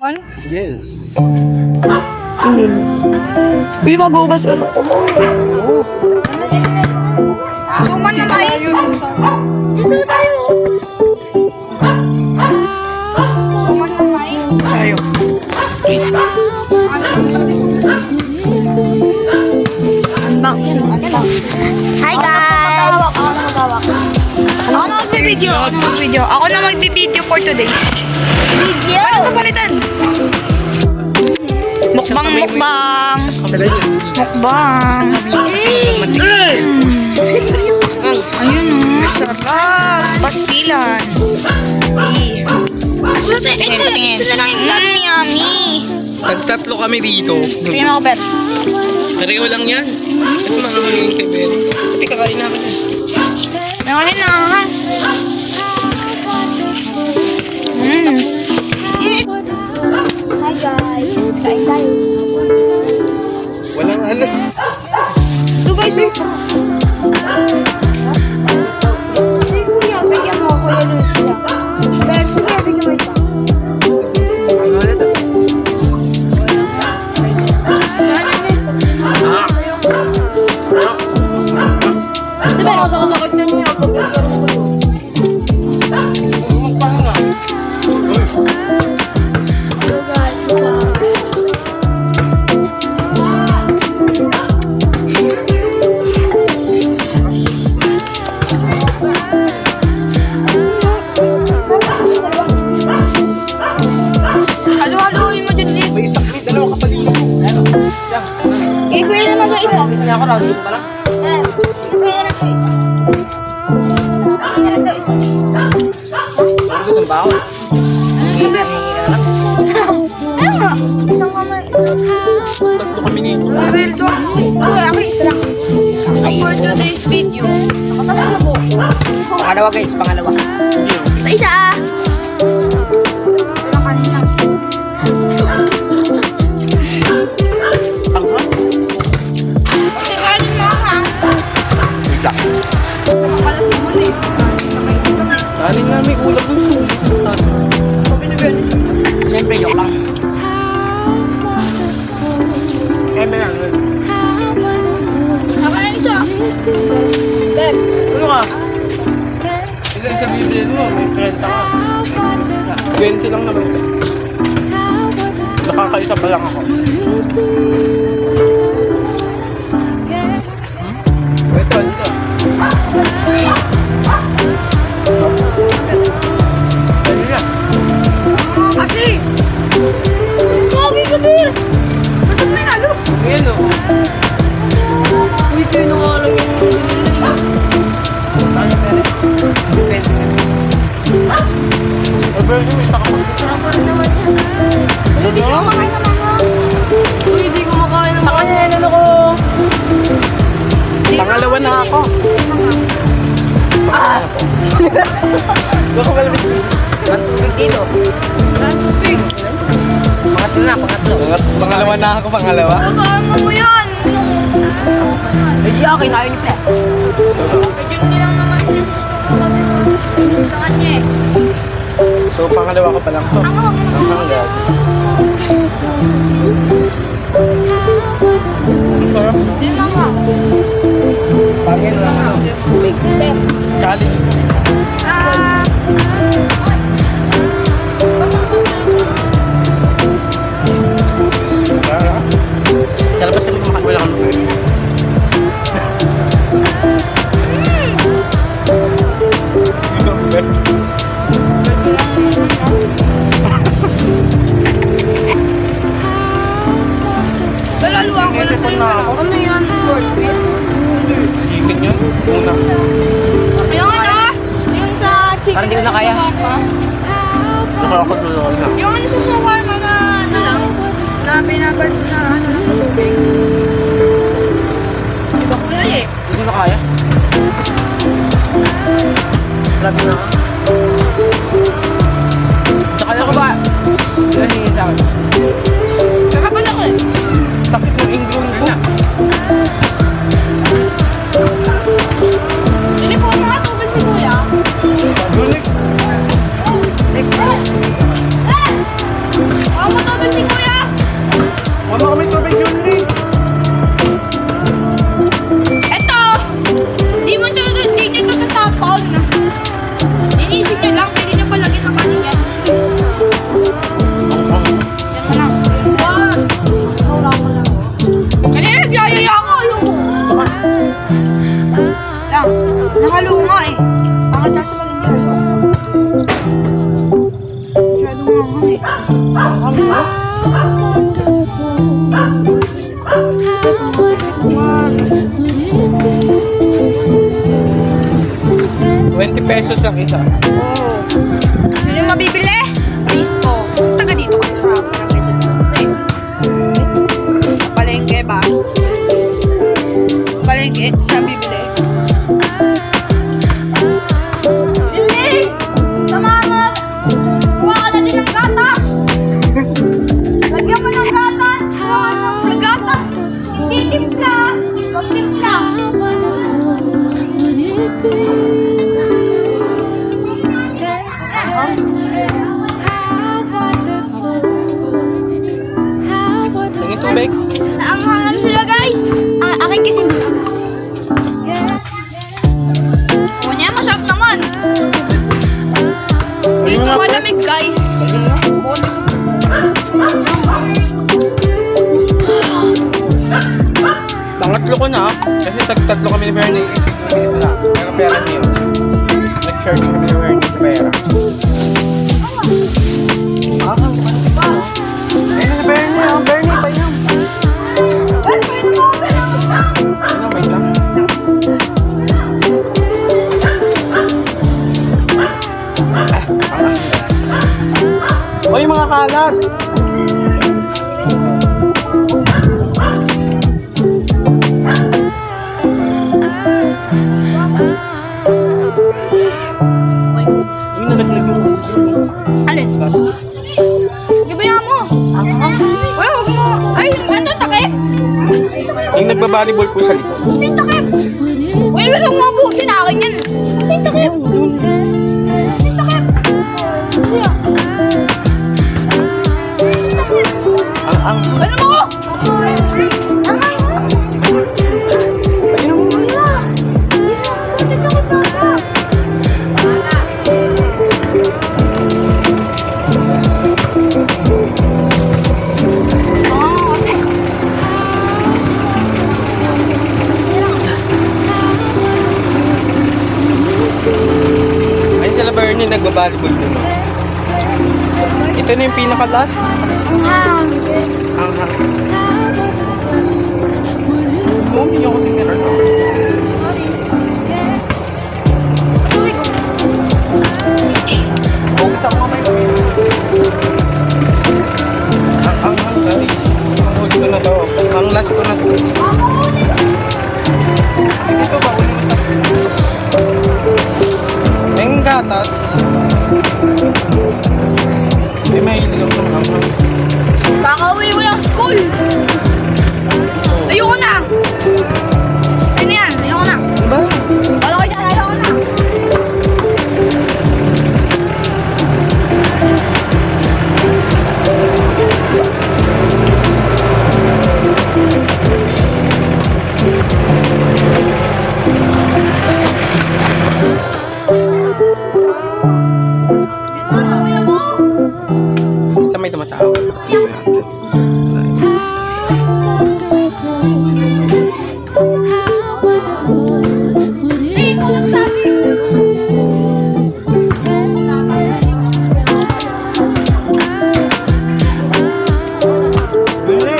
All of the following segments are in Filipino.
Ano? Yes. Uy, magugas ulit. Suman na tayo. Dito tayo. Suman na tayo. Tayo. Unboxing. Hi guys! Ako na magbibideo. Ako na magbibideo for today. Video? Ano ka palitan? Mukbang. Ayun o, sarap. Pastilan. Tingin. Yummy. Tagtatlo kami dito. Tingin ako, Bet. Pareho lang yan. Mas mahal yung kay Ben. Tapi kakain na ako dyan. Meron na. Hi guys. Kain tayo. Walang ano. Ito guys, oh. Hey kuya, bigyan mo ako yan isa. Bet, kuya, bigyan mo isa. Ano na ito? Diba, nakasakasakit na niya. Halo-haloin mo dyan, Lee. May isang may dalawa ka pali. Eh, kuya naman sa isa. Kita niya ako raw dito pala. Eh, kuya naman sa isa. Kuya naman sa isa. Gutom ba ako? Ayun nga, isang kamay. Tatlo kami nito. Well, ako isa lang. For today's video, nakatasok na po. Pangalawa guys, pangalawa. Pa isa ah. Wala kanina. Tingnan mo ha. Wait lang. Nakakalasig mo na eh. Kanin nga may ulam ng sulit. Siyempre, joke lang. Kaya lang. Nakain siya. Ben. Ano ka? Ikaw isa bibilin mo, may 30 ka. 20 lang naman ito. Nakakaisa pa lang ako. Ito, dito. Pwede na. Kasi. Kami ka din. Basta may nalo. Ngayon, o. Uy, ito yung nakalagay mo. Binilan na. Ano pwede? Depende na. Alberto, may taka pa. Sarap pa rin naman yan. Hindi siya kumakain sa mga. Uy, hindi ko makain ng mga yan. Ano ko? Pangalawa na ako. Baka malamit. Ang tubig dito. Lasig. Pangatlo na, pangatlo. Pangalawa na ako, pangalawa. Kasama mo yan. Eh, di akin, ayaw ni Pla. Medyo hindi lang naman yun. Kasi sa kanya eh. So, pangalawa ko pa lang to. Ang Pangalawa. Ang sarap. Hindi naman. Pag yan, wala ka. Tubig. Ben. Kalit. Ah. Sa labas kami kumakain kami. Lalaluan ko lang Telephone na ako. Ano yan? Lord, wait. Chicken yun. Una. Yung ano? Yung sa chicken. Parang di ko na kaya. Nakakadulo na. Yung ano sa shawarma na ano lang? Na binabad na ano lang sa tubig. Iba kulay eh. Hindi ko na kaya. Grabe na ka. Tsaka na ko ba? Hindi na hingin sa akin. Kakapan ako eh. Sakit ng ingrown ko. Hindi po mga tubig ni Kuya. Gulik. Next. Ako tubig? Naanghangan sila guys. Akin kasi. O niya, masarap naman. Dito malamig guys. Pangatlo ko na. Kasi tatlo kami ni Bernie. Pero pera niyo. Nag-share din kami ni Bernie sa pera. Ayun na si Bernie. Bernie, pa yun. Ano, wait lang. Oy, mga kalat! Yung nalaglag yung Alin? gas. Gibaya mo. Uy, huwag mo. Ay, ano, takip? Yung nagbabalibol po sa likod. Kasi takip. Uy, gusto mo buhusin akin yan. Kasi takip. Kasi takip. Kuya. Ang Ano mo? ayun sila Bernie nagbabalibol dun. Ito na yung pinaka-last. Ang hindi ako tinira. Focus ako kamay ko. Ang guys. Ang huli ko na to. Ang last ko na to. Dito ba ulit na? Yung gatas. May mahilig ako sa mga. Kakauwi mo yung school. Ayoko na. Ano yan? Ayoko na. Ba? Wala ko dyan. Ayoko na. Sa may tumatawag. Bili!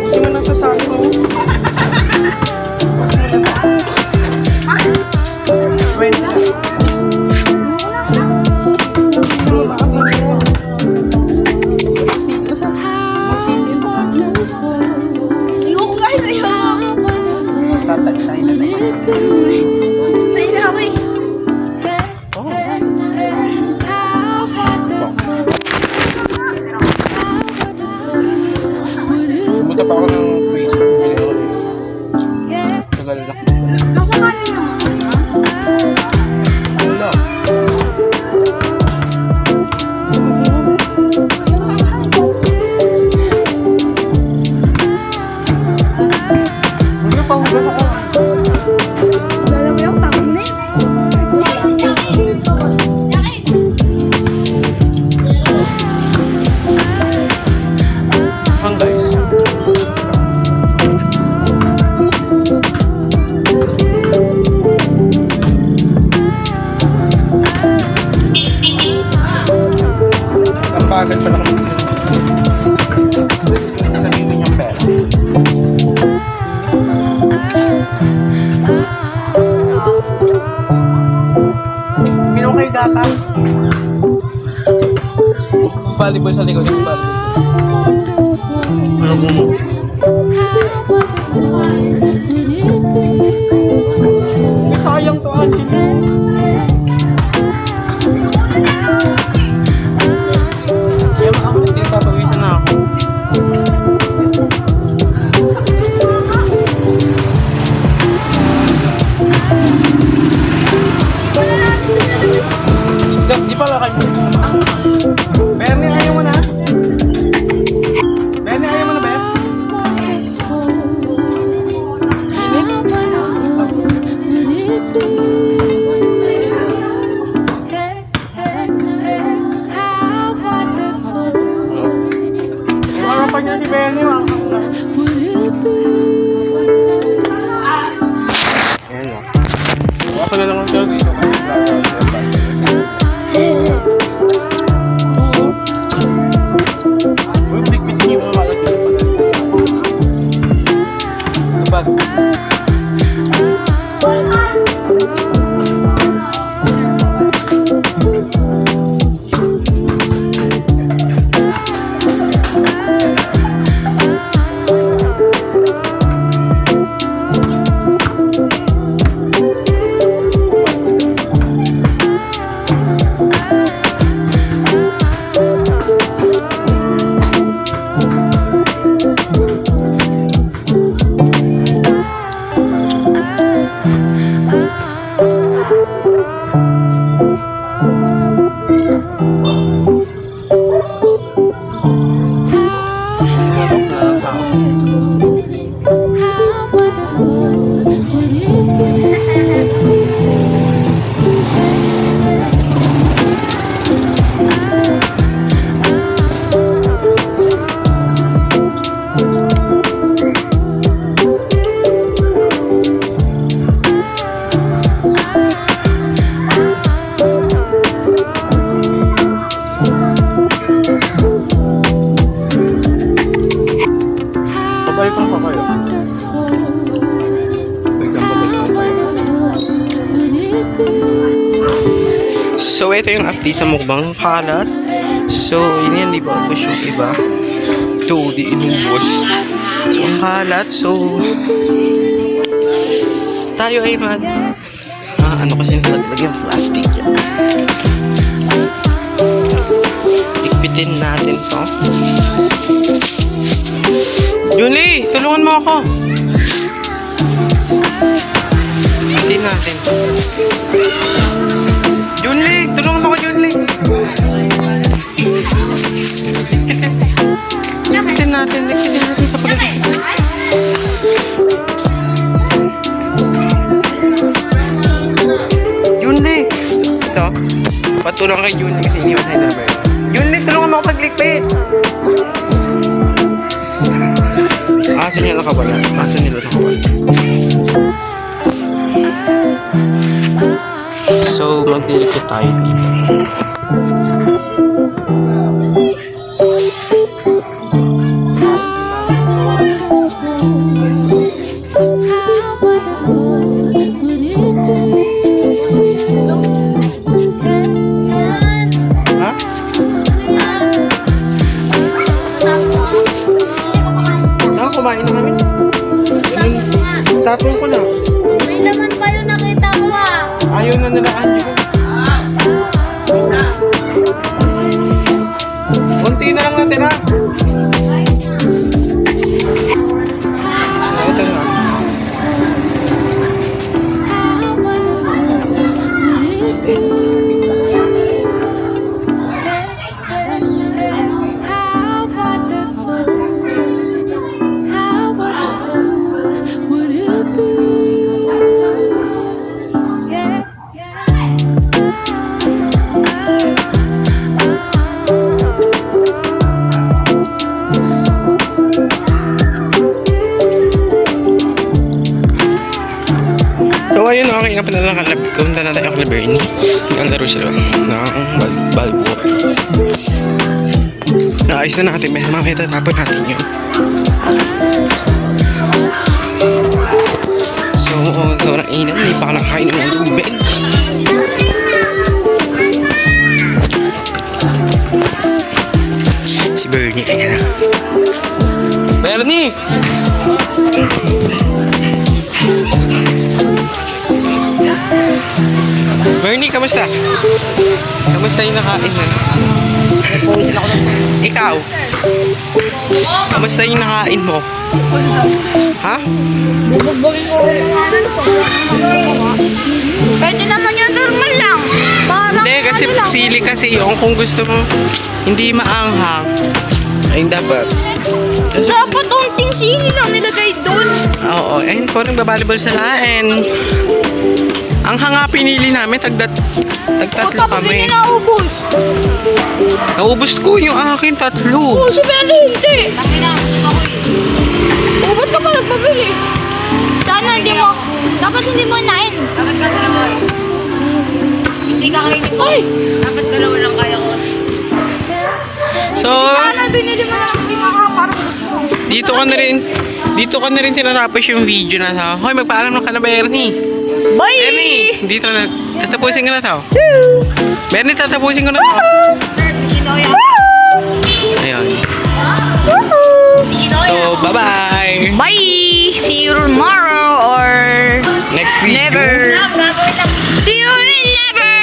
Busin mo lang sa sali mo. Wait. Ayoko guys. Ayoko. Tatay na naman. Sa'yo na ako eh. Pumunta pa ako ng place ko. Tagal na. Nasa kanin na. Wala. Wala pa hugas ako. Lala mo yung takot mo eh. Hang guys. Ang bagal pala kami. Nakalinin yung pera. Minom kayo gatas. Volleyball sa likod yung volleyball. Ano mo? Sayang to, Angelo. Kaya makakalit kayo, papawisan na ako. Di pala kayo. Bernie, ayaw mo na? So, ito yung update sa mukbang kalat. So, yun yan, di ba? Ubus yung iba. Ito, di inubos. So, ang kalat. So, tayo ay ano kasi naglagay ang plastic yan. Ikpitin natin to. Julie, tulungan mo ako. Ikpitin natin. Julie, tulungan mo ako, Julie. Ikpitin natin sa pagdating. Julie! Ito. Patulong kay Julie kasi iniwan tayo number. Julie, tulungan mo ako paglikpit! Aso niya nakabala. Aso nila nakabala. So, magdilikpit tayo dito. Ha? Kumain na kami. Tapon ko na. May laman pa yun, nakita ko ah. Ayaw na nilaan yun. Kunti na lang natira. Ito na. So ayun, okay na pala ng kalab. Punta na tayo kay Bernie. Naglalaro sila ng balbo. Naayos na natin. Mamaya tatapon natin yun. So, sobrang inat. Hindi pa ka nakakain ng tubig. Si Bernie, ayan na. Bernie! Bernie, kamusta? Kamusta yung nakain na? Ikaw? Kamusta yung nakain mo? Ha? Bubugbugin ko pwede naman yung normal lang. Parang Hindi, kasi ano lang. sili kasi yung kung gusto mo hindi maanghang. Ayun dapat. Dapat unting sili lang nilagay doon. Oo, ayun po nang babalibol sa lain. Ang hanga pinili namin, tagtatlo Tapos kami. hindi naubos. Naubos ko yung akin, tatlo. Si Belly hindi. Ubus ka pa nagpabili. Sana hindi mo. Dapat hindi mo nain. Dapat ka dalawa. Hindi ka kainin ko. Dapat dalawa lang kaya ko kasi. So, Sana binili mo na lang hindi makaparang gusto mo. dito ka na rin tinatapos yung video na to. Hoy, magpaalam ng ka na, Bernie. Bye! Bernie, dito na. Tatapusin ko na to. Bernie, tatapusin ko na to. Shinoya. Ayun. Shinoya. So, bye-bye. Bye! See you tomorrow or Next video. never. See you in never!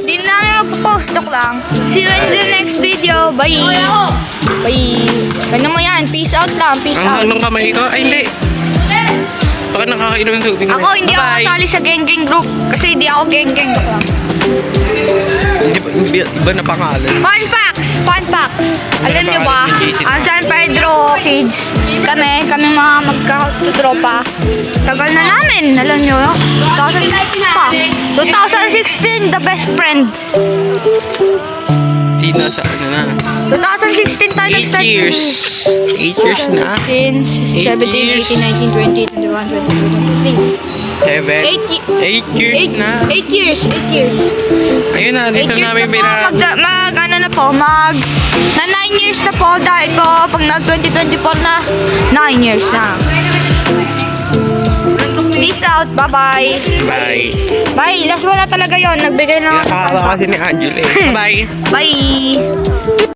Di na namin magpo-post talk lang. See you in the next video. Bye! Bye! Ano mo yan? Peace out lang. Peace out. Ang hanong kamay ko? Ay, hindi. Baka nakakainom ng tubig. Ako hindi ako Bye-bye. kasali sa geng-geng group kasi hindi ako geng-geng. Iba na pangalan. Fun facts! Fun facts! Alam niyo ba, ang San Pedro Kids, kami mga magkatropa, tagal na namin, alam niyo, 2016, the best friends. Di na sa ano na. 2016 tayo 8 nag-start. years. 8 years na. 16, 17, 18, 19, 20, 21, 22, 23. 8 years na. 8 years. Ayun na, 8 dito years namin na po, na 9 years na po dahil po pag nag 2024 na 9 years na. Peace out. Bye-bye. Bye. Bye. Last wala talaga yon. Nagbigay lang ako sa Pinapakaba kasi ni Angel eh. Bye. Bye.